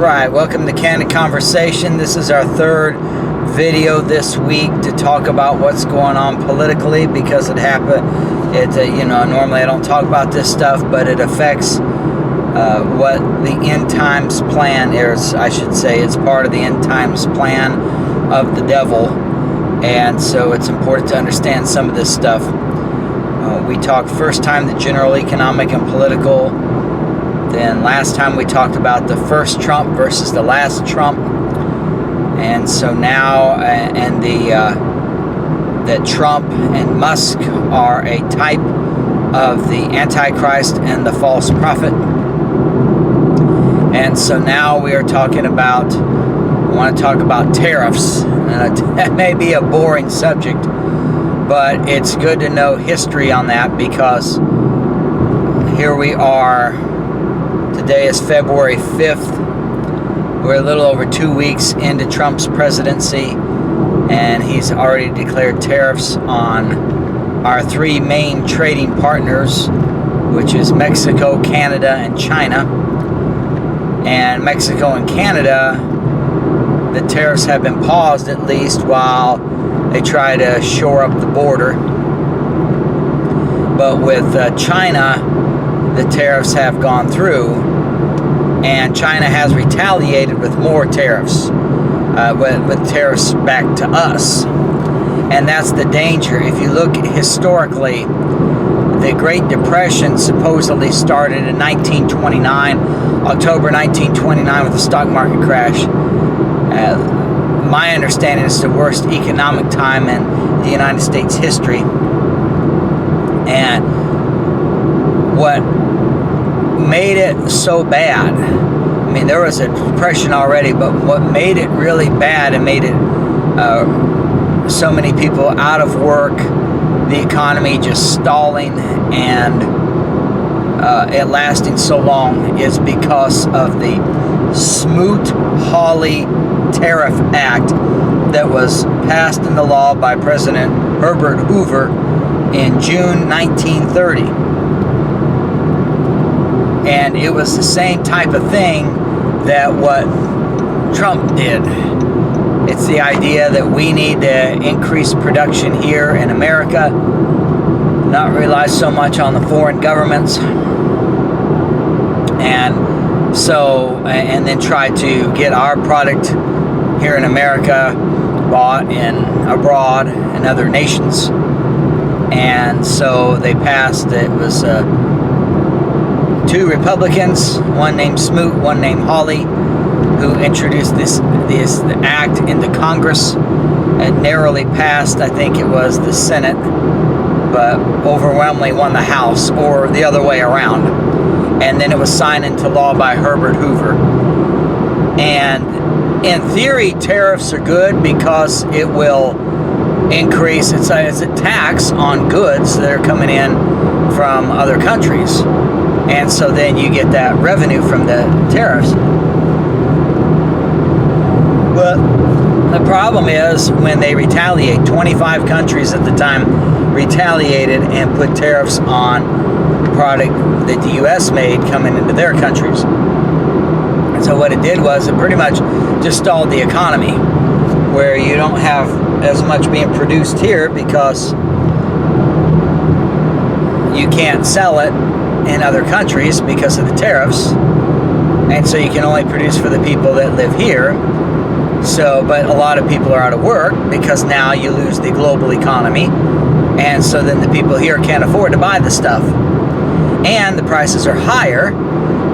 Right, welcome to Candid Conversation. This is our third video this week to talk about what's going on politically, because it happened. Normally I don't talk about this stuff, but it affects what the end times plan is. I should say it's part of the end times plan of the devil, and so it's important to understand some of this stuff. We talked first time the general economic and political. Then last time we talked about the first Trump versus the last Trump, and so now that Trump and Musk are a type of the Antichrist and the false prophet. And so now we are talking about, I want to talk about tariffs. That may be a boring subject, but it's good to know history on that, because here we are. Today is February 5th. We're a little over 2 weeks into Trump's presidency, and he's already declared tariffs on our three main trading partners, which is Mexico, Canada, and China. And Mexico and Canada, the tariffs have been paused at least while they try to shore up the border. But with China, the tariffs have gone through, and China has retaliated with more tariffs, with tariffs back to us. And that's the danger. If you look historically, the Great Depression supposedly started in 1929, October 1929, with the stock market crash. My understanding is the worst economic time in the United States history. And what made it so bad, I mean, there was a depression already, but what made it really bad and made it so many people out of work, the economy just stalling, and it lasting so long, is because of the Smoot-Hawley Tariff Act that was passed into law by President Herbert Hoover in June 1930. And it was the same type of thing that what Trump did. It's the idea that we need to increase production here in America, not rely so much on the foreign governments, and then try to get our product here in America bought in abroad in other nations. And so they passed, it was two Republicans, one named Smoot, one named Hawley, who introduced this act into Congress. It narrowly passed, I think it was the Senate, but overwhelmingly won the House, or the other way around. And then it was signed into law by Herbert Hoover. And in theory, tariffs are good because it will increase, it's a tax on goods that are coming in from other countries. And so then you get that revenue from the tariffs. But the problem is when they retaliate. 25 countries at the time retaliated and put tariffs on product that the U.S. made coming into their countries. And so what it did was it pretty much just stalled the economy, where you don't have as much being produced here because you can't sell it in other countries because of the tariffs, and so you can only produce for the people that live here. So, but a lot of people are out of work because now you lose the global economy, and so then the people here can't afford to buy the stuff, and the prices are higher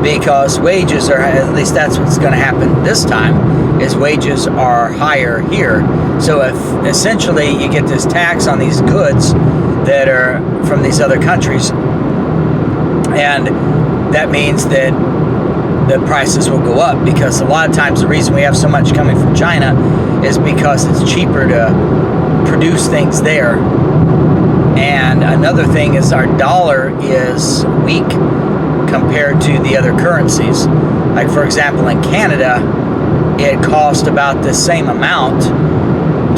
because wages are, at least that's what's going to happen this time, is wages are higher here. So if essentially you get this tax on these goods that are from these other countries, and that means that the prices will go up, because a lot of times the reason we have so much coming from China is because it's cheaper to produce things there. And another thing is our dollar is weak compared to the other currencies. Like, for example, in Canada, it costs about the same amount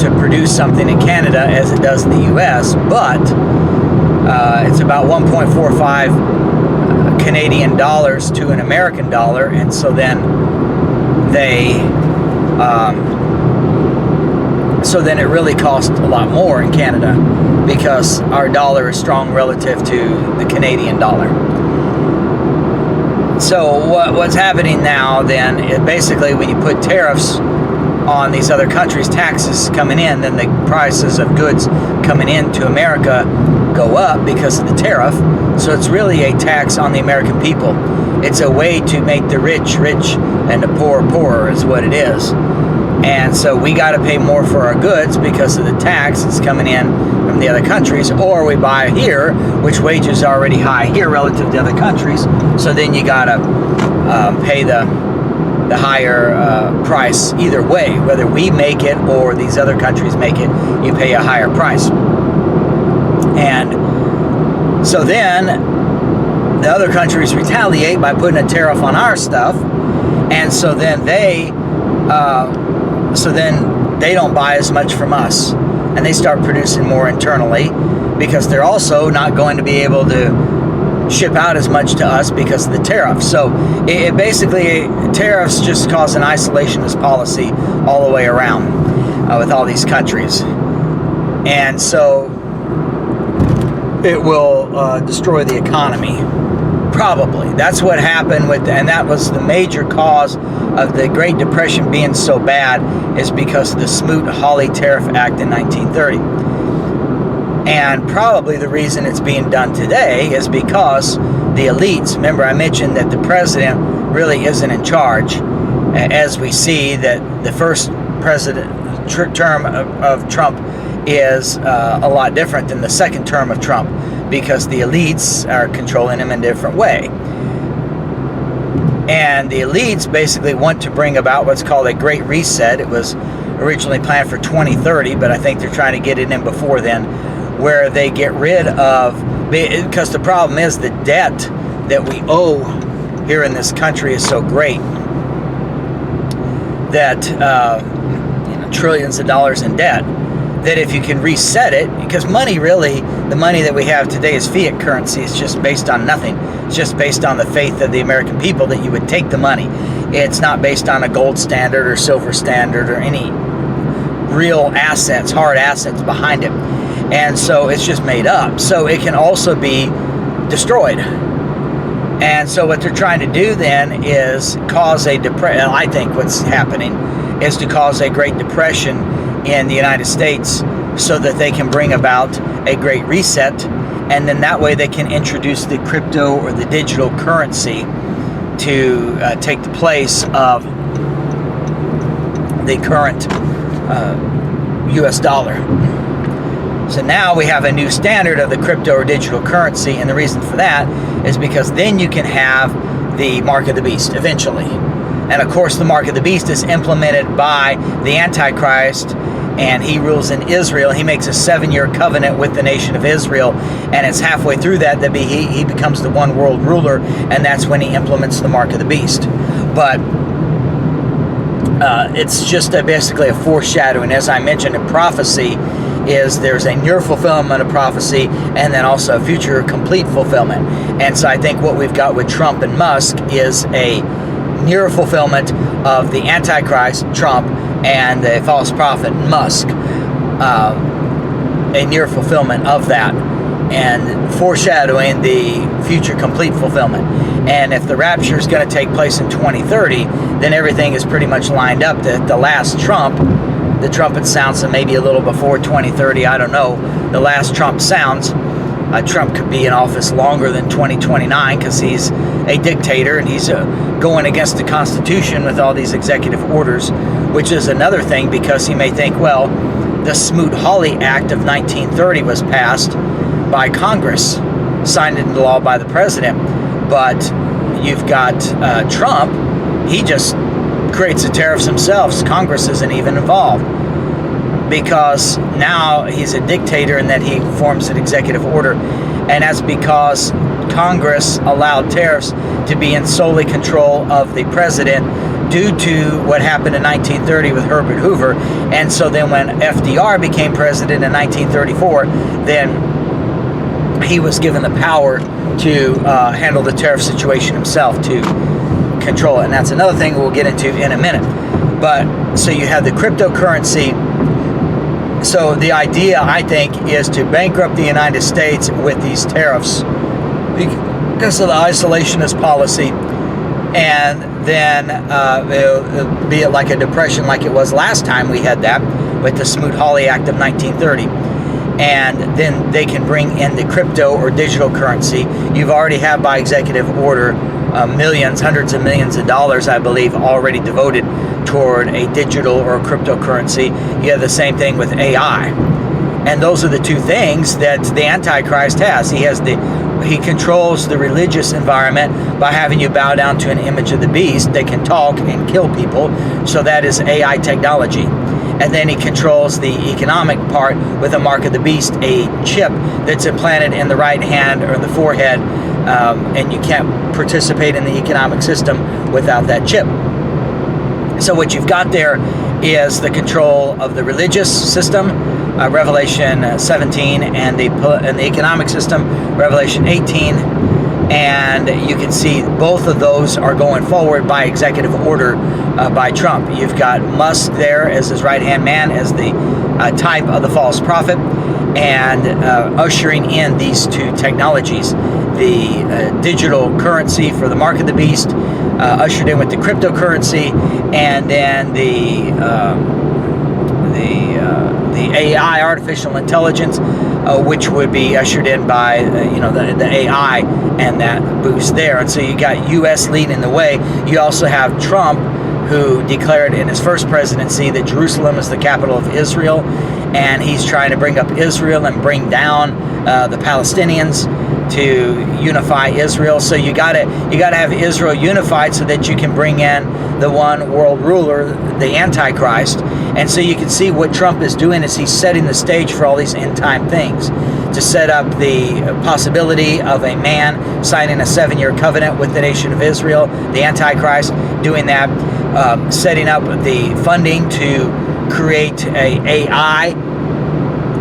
to produce something in Canada as it does in the US, but it's about 1.45 Canadian dollars to an American dollar, and so then so then it really costs a lot more in Canada because our dollar is strong relative to the Canadian dollar. So what's happening now then is basically when you put tariffs on these other countries, taxes coming in, then the prices of goods coming into America go up because of the tariff. So it's really a tax on the American people. It's a way to make the rich rich and the poor poorer is what it is. And so we got to pay more for our goods because of the tax that's coming in from the other countries, or we buy here, which wages are already high here relative to other countries. So then you got to pay the higher price either way, whether we make it or these other countries make it, you pay a higher price. And so then the other countries retaliate by putting a tariff on our stuff, and so then they don't buy as much from us, and they start producing more internally because they're also not going to be able to ship out as much to us because of the tariff. So it basically, tariffs just cause an isolationist policy all the way around with all these countries. And so it will destroy the economy. Probably. That's what happened and that was the major cause of the Great Depression being so bad, is because of the Smoot-Hawley Tariff Act in 1930. And probably the reason it's being done today is because the elites, remember I mentioned that the president really isn't in charge, as we see that the first term of Trump is a lot different than the second term of Trump, because the elites are controlling him in a different way. And the elites basically want to bring about what's called a Great Reset. It was originally planned for 2030, but I think they're trying to get it in before then, where they get rid of, because the problem is the debt that we owe here in this country is so great that trillions of dollars in debt, that if you can reset it, because money really, the money that we have today is fiat currency. It's just based on nothing. It's just based on the faith of the American people that you would take the money. It's not based on a gold standard or silver standard or any real assets, hard assets behind it. And so it's just made up. So it can also be destroyed. And so what they're trying to do then is cause a depression. I think what's happening is to cause a Great Depression in the United States, so that they can bring about a Great Reset, and then that way they can introduce the crypto or the digital currency to take the place of the current US dollar. So now we have a new standard of the crypto or digital currency, and the reason for that is because then you can have the mark of the beast eventually. And of course the mark of the beast is implemented by the Antichrist, and he rules in Israel. He makes a 7-year covenant with the nation of Israel, and it's halfway through that he becomes the one world ruler, and that's when he implements the mark of the beast. But it's just basically a foreshadowing. As I mentioned, a prophecy is there's a near fulfillment of prophecy and then also a future complete fulfillment. And so I think what we've got with Trump and Musk is a near fulfillment of the Antichrist, Trump, and the false prophet, Musk. A near fulfillment of that, and foreshadowing the future complete fulfillment. And if the rapture is going to take place in 2030, then everything is pretty much lined up. The last Trump, the trumpet sounds maybe a little before 2030, I don't know. The last Trump sounds, Trump could be in office longer than 2029 because he's a dictator and he's going against the Constitution with all these executive orders, which is another thing, because he may think, well, the Smoot-Hawley Act of 1930 was passed by Congress, signed into law by the president, but you've got Trump, he just creates the tariffs himself. Congress isn't even involved, because now he's a dictator in that he forms an executive order, and that's because Congress allowed tariffs to be in solely control of the president due to what happened in 1930 with Herbert Hoover. And so then when FDR became president in 1934, then he was given the power to handle the tariff situation himself, to control it. And that's another thing we'll get into in a minute. But so you have the cryptocurrency. So the idea, I think, is to bankrupt the United States with these tariffs because of the isolationist policy, and then it'll be like a depression like it was last time we had that with the Smoot-Hawley Act of 1930. And then they can bring in the crypto or digital currency. You've already had by executive order millions, hundreds of millions of dollars, I believe, already devoted toward a digital or a cryptocurrency. You have the same thing with AI. And those are the two things that the Antichrist has. He controls the religious environment by having you bow down to an image of the beast that can talk and kill people. So that is AI technology. And then he controls the economic part with a mark of the beast, a chip that's implanted in the right hand or in the forehead, and you can't participate in the economic system without that chip. So what you've got there is the control of the religious system, Revelation 17, and the economic system, Revelation 18. And you can see both of those are going forward by executive order by Trump. You've got Musk there as his right-hand man, as the type of the false prophet, and ushering in these two technologies. The digital currency for the mark of the beast, ushered in with the cryptocurrency, and then the AI, artificial intelligence, which would be ushered in by the AI and that boost there. And so you got U.S. leading the way. You also have Trump, who declared in his first presidency that Jerusalem is the capital of Israel, and he's trying to bring up Israel and bring down the Palestinians to unify Israel. So you got to have Israel unified so that you can bring in the one world ruler, the Antichrist. And so you can see what Trump is doing is he's setting the stage for all these end time things, to set up the possibility of a man signing a 7-year covenant with the nation of Israel, the Antichrist, doing that, setting up the funding to create a AI,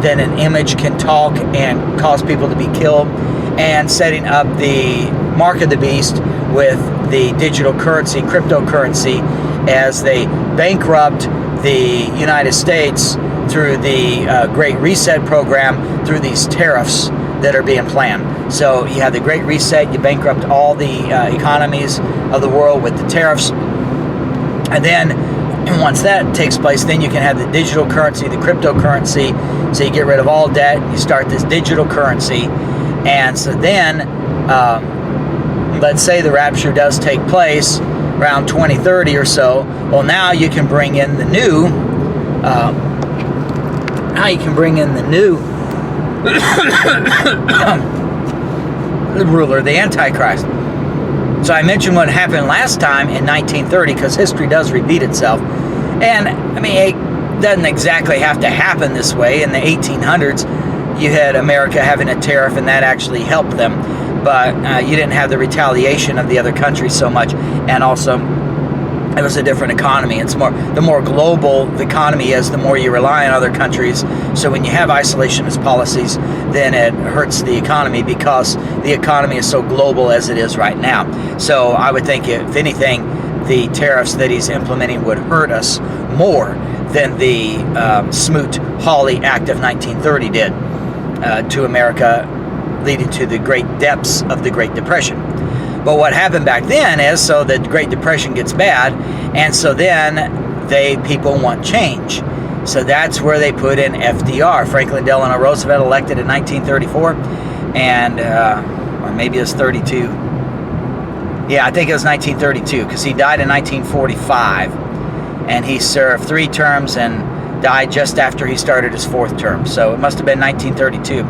then an image can talk and cause people to be killed, and setting up the mark of the beast with the digital currency, cryptocurrency, as they bankrupt the United States through the Great Reset program, through these tariffs that are being planned. So you have the Great Reset, you bankrupt all the economies of the world with the tariffs, and then once that takes place, then you can have the digital currency, the cryptocurrency, so you get rid of all debt, you start this digital currency, and so then let's say the rapture does take place around 2030 or so. Well, now you can bring in the new ruler, the Antichrist. So I mentioned what happened last time in 1930, because history does repeat itself. And I mean, it doesn't exactly have to happen this way. In the 1800s, you had America having a tariff, and that actually helped them. But you didn't have the retaliation of the other countries so much. And also, it was a different economy. It's the more global the economy is, the more you rely on other countries. So when you have isolationist policies, then it hurts the economy, because the economy is so global as it is right now. So I would think, if anything, the tariffs that he's implementing would hurt us more than the Smoot-Hawley Act of 1930 did to America, leading to the great depths of the Great Depression. But what happened back then is, so the Great Depression gets bad, and so then people want change. So that's where they put in FDR, Franklin Delano Roosevelt, elected in 1934, and or maybe it was 32. Yeah, I think it was 1932, because he died in 1945, and he served 3 terms and died just after he started his 4th term. So it must have been 1932.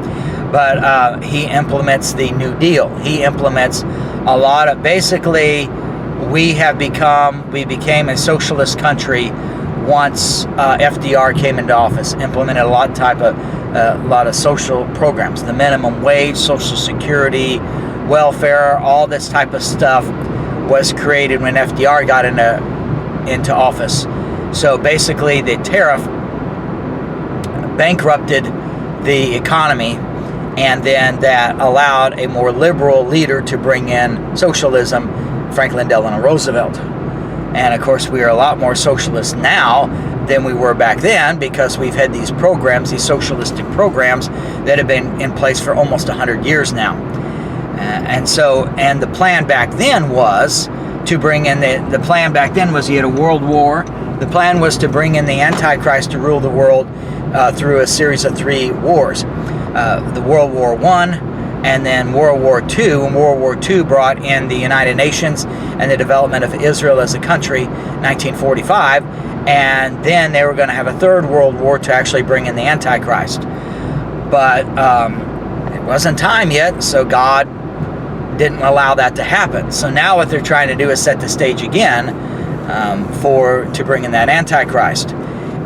But he implements the New Deal. He implements a lot of, basically, we became a socialist country once FDR came into office. Implemented a lot of social programs, the minimum wage, Social Security, welfare, all this type of stuff was created when FDR got into office. So basically, the tariff bankrupted the economy, and then that allowed a more liberal leader to bring in socialism Franklin Delano Roosevelt. And of course, we are a lot more socialist now than we were back then, because we've had these programs, these socialistic programs that have been in place for almost 100 years now. And the plan back then was to bring in the plan back then was, you had a world war. The plan was to bring in the Antichrist to rule the world through a series of 3 wars. The World War I, and then World War II. And World War II brought in the United Nations and the development of Israel as a country, 1945. And then they were going to have a 3rd World War to actually bring in the Antichrist. But it wasn't time yet, so God didn't allow that to happen. So now what they're trying to do is set the stage again to bring in that Antichrist.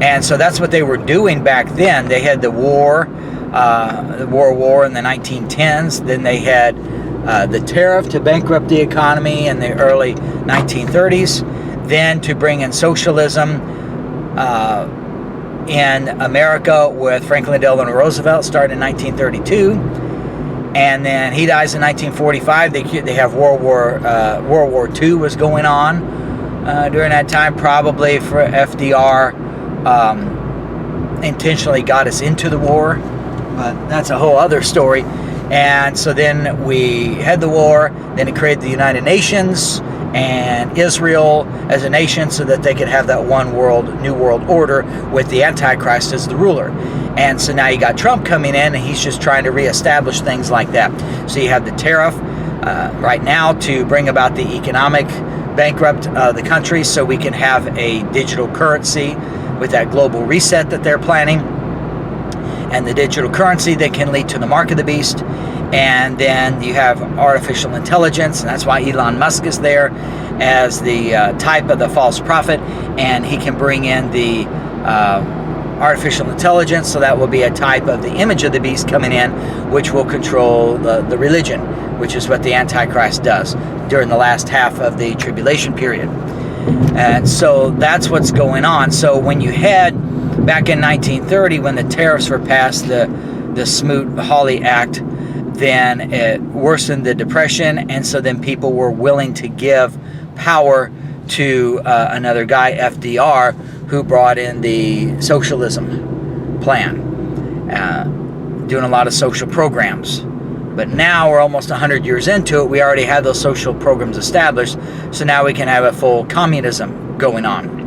And so that's what they were doing back then. They had the war in the 1910s. Then they had the tariff to bankrupt the economy in the early 1930s. Then to bring in socialism in America with Franklin Delano Roosevelt, started in 1932. And then he dies in 1945. They have World War II was going on during that time. Probably for FDR intentionally got us into the war, but that's a whole other story. And so then we had the war. Then it created the United Nations and Israel as a nation, so that they could have that one world, new world order with the Antichrist as the ruler. And so now you got Trump coming in, and he's just trying to reestablish things like that. So you have the tariff right now to bring about the economic bankrupt the country, so we can have a digital currency with that global reset that they're planning. And the digital currency that can lead to the mark of the beast. And then you have artificial intelligence, and that's why Elon Musk is there as the type of the false prophet, and he can bring in the artificial intelligence, so that will be a type of the image of the beast coming in, which will control the religion, which is what the Antichrist does during the last half of the tribulation period. And so that's what's going on. So when you had back in 1930, when the tariffs were passed, the Smoot-Hawley Act, then it worsened the depression, and so then people were willing to give power to another guy, FDR, who brought in the socialism plan, doing a lot of social programs. But now we're almost 100 years into it. We already have those social programs established, so now we can have a full communism going on.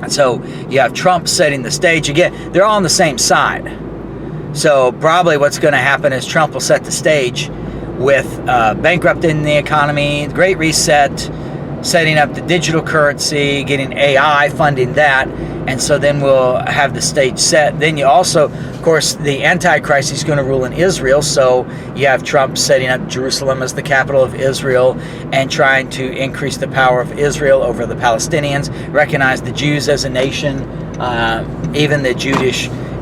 And so you have Trump setting the stage again. They're all on the same side. So probably what's going to happen is Trump will set the stage with bankrupting the economy, Great Reset, setting up the digital currency, getting AI, funding that, and so then we'll have the stage set. Then you also, of course, the Antichrist is going to rule in Israel, so you have Trump setting up Jerusalem as the capital of Israel and trying to increase the power of Israel over the Palestinians, recognize the Jews as a nation, even the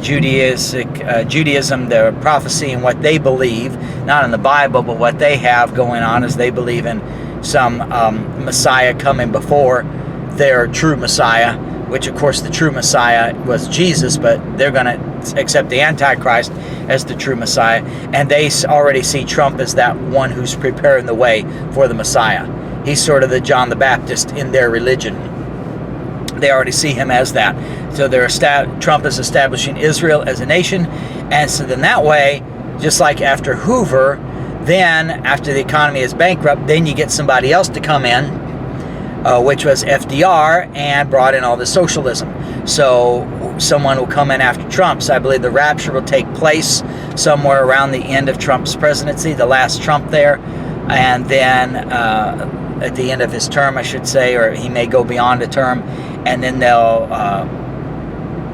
Judaism, the prophecy and what they believe, not in the Bible, but what they have going on is they believe in some Messiah coming before their true Messiah, which of course the true Messiah was Jesus, but they're going to accept the Antichrist as the true Messiah, and they already see Trump as that one who's preparing the way for the Messiah. He's sort of the John the Baptist in their religion. They already see him as that. So Trump is establishing Israel as a nation, and so then that way, just like after Hoover, then after the economy is bankrupt, then you get somebody else to come in, which was FDR, and brought in all the socialism. So someone will come in after Trump. So I believe the rapture will take place somewhere around the end of Trump's presidency, the last Trump there, and then at the end of his term, I should say, or he may go beyond a term, and then they'll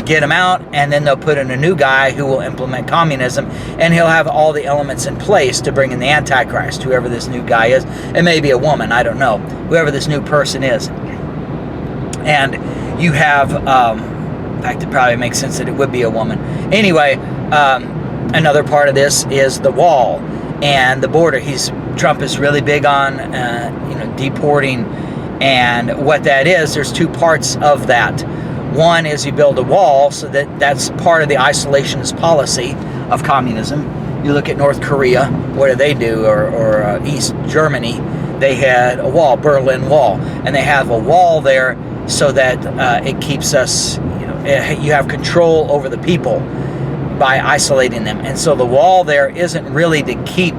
get him out, and then they'll put in a new guy who will implement communism, and he'll have all the elements in place to bring in the Antichrist, whoever this new guy is. It may be a woman, I don't know, whoever this new person is. And you have, in fact, it probably makes sense that it would be a woman. Anyway, another part of this is the wall and the border. Trump is really big on, deporting, and what that is, there's two parts of that. One is you build a wall, so that's part of the isolationist policy of communism. You look at North Korea, what do? Or East Germany, they had a wall, Berlin Wall, and they have a wall there so that it keeps us, you have control over the people by isolating them. And so the wall there isn't really to keep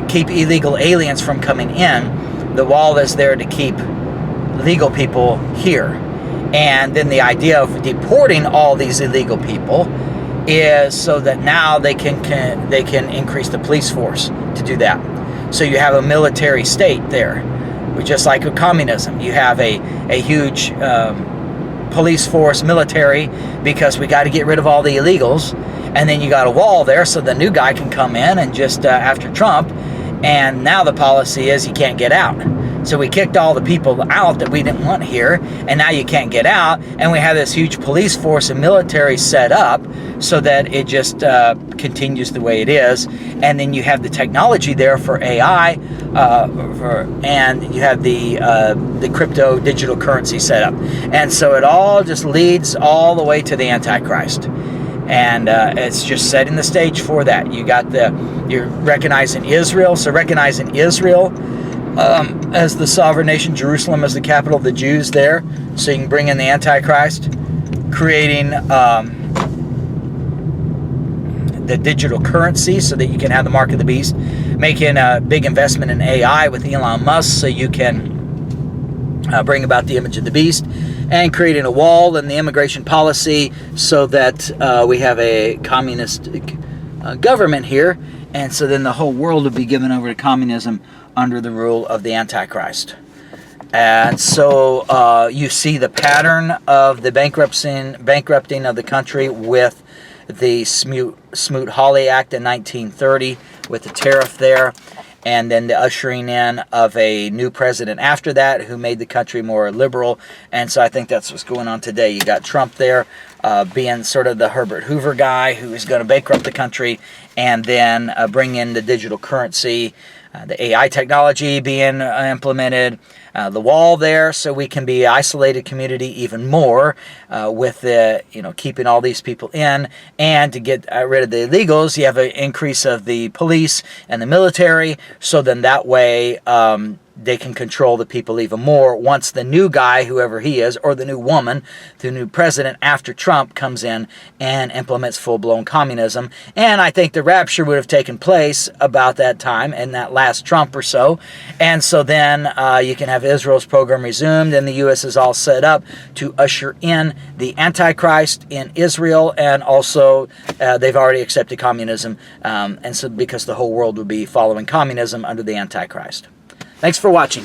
keep illegal aliens from coming in. The wall is there to keep legal people here. And then the idea of deporting all these illegal people is so that now they can increase the police force to do that. So you have a military state there, just like with communism. You have a huge police force, military, because we got to get rid of all the illegals. And then you got a wall there so the new guy can come in and just after Trump. And now the policy is you can't get out. So we kicked all the people out that we didn't want here, and now you can't get out. And we have this huge police force and military set up so that it just continues the way it is. And then you have the technology there for AI, and you have the crypto digital currency set up. And so it all just leads all the way to the Antichrist. And it's just setting the stage for that. You're recognizing Israel, so recognizing Israel as the sovereign nation, Jerusalem as the capital of the Jews there, so you can bring in the Antichrist, creating the digital currency so that you can have the mark of the beast, making a big investment in AI with Elon Musk so you can bring about the image of the beast, and creating a wall and the immigration policy so that we have a communist government here, and so then the whole world would be given over to communism under the rule of the Antichrist. And so you see the pattern of the bankrupting of the country with the Smoot-Hawley Act in 1930 with the tariff there, and then the ushering in of a new president after that who made the country more liberal. And so I think that's what's going on today. You got Trump there being sort of the Herbert Hoover guy who is going to bankrupt the country, and then bring in the digital currency, the AI technology being implemented, the wall there so we can be isolated community even more with the, keeping all these people in, and to get rid of the illegals, you have an increase of the police and the military, so then that way they can control the people even more once the new guy, whoever he is, or the new woman, the new president after Trump comes in and implements full-blown communism. And I think the rapture would have taken place about that time, in that last Trump or so. And so then you can have Israel's program resumed, and the U.S. is all set up to usher in the Antichrist in Israel, and also they've already accepted communism, and so because the whole world would be following communism under the Antichrist. Thanks for watching.